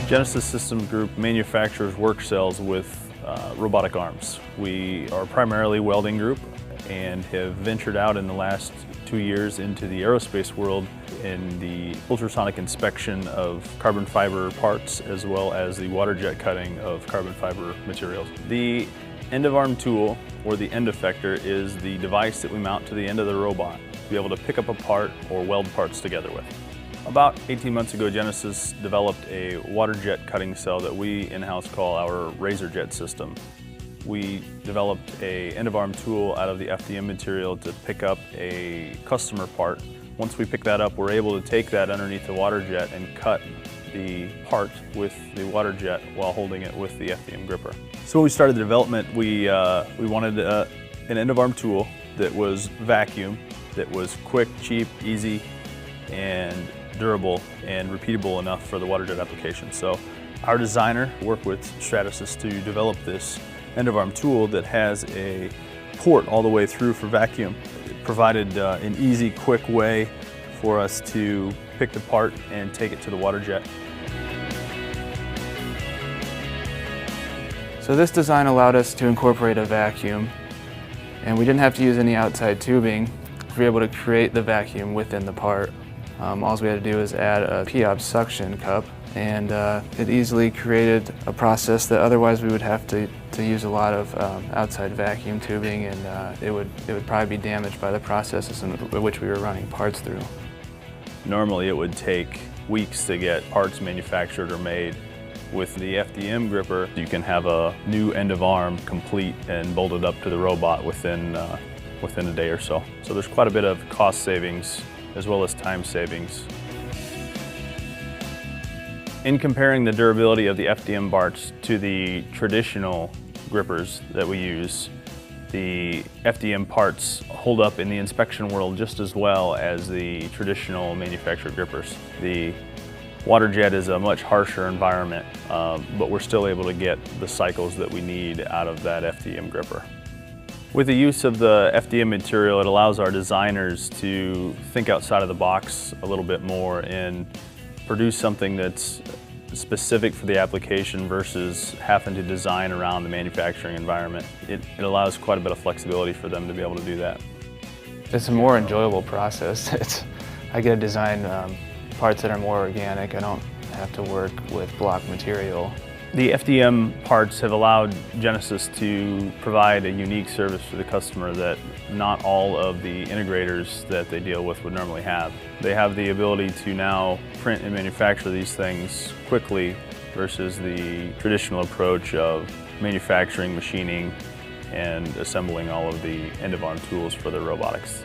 Genesis System Group manufactures work cells with robotic arms. We are primarily a welding group and have ventured out in the last 2 years into the aerospace world in the ultrasonic inspection of carbon fiber parts as well as the water jet cutting of carbon fiber materials. The end of arm tool, or the end effector, is the device that we mount to the end of the robot to be able to pick up a part or weld parts together with. About 18 months ago, Genesis developed a water jet cutting cell that we in-house call our razor jet system. We developed an end-of-arm tool out of the FDM material to pick up a customer part. Once we pick that up, we're able to take that underneath the water jet and cut the part with the water jet while holding it with the FDM gripper. So when we started the development, we wanted an end-of-arm tool that was vacuum, that was quick, cheap, easy, and durable and repeatable enough for the water jet application. So our designer worked with Stratasys to develop this end-of-arm tool that has a port all the way through for vacuum. It provided an easy, quick way for us to pick the part and take it to the water jet. So this design allowed us to incorporate a vacuum, and we didn't have to use any outside tubing. We were able to create the vacuum within the part. All we had to do was add a POP suction cup, and it easily created a process that otherwise we would have to use a lot of outside vacuum tubing, and it would probably be damaged by the processes in which we were running parts through. Normally it would take weeks to get parts manufactured or made. With the FDM gripper, you can have a new end of arm complete and bolted up to the robot within a day or so. So there's quite a bit of cost savings as well as time savings. In comparing the durability of the FDM parts to the traditional grippers that we use, the FDM parts hold up in the inspection world just as well as the traditional manufactured grippers. The water jet is a much harsher environment, but we're still able to get the cycles that we need out of that FDM gripper. With the use of the FDM material, it allows our designers to think outside of the box a little bit more and produce something that's specific for the application versus having to design around the manufacturing environment. It allows quite a bit of flexibility for them to be able to do that. It's a more enjoyable process. I get to design parts that are more organic. I don't have to work with block material. The FDM parts have allowed Genesis to provide a unique service to the customer that not all of the integrators that they deal with would normally have. They have the ability to now print and manufacture these things quickly versus the traditional approach of manufacturing, machining, and assembling all of the end-of-arm tools for their robotics.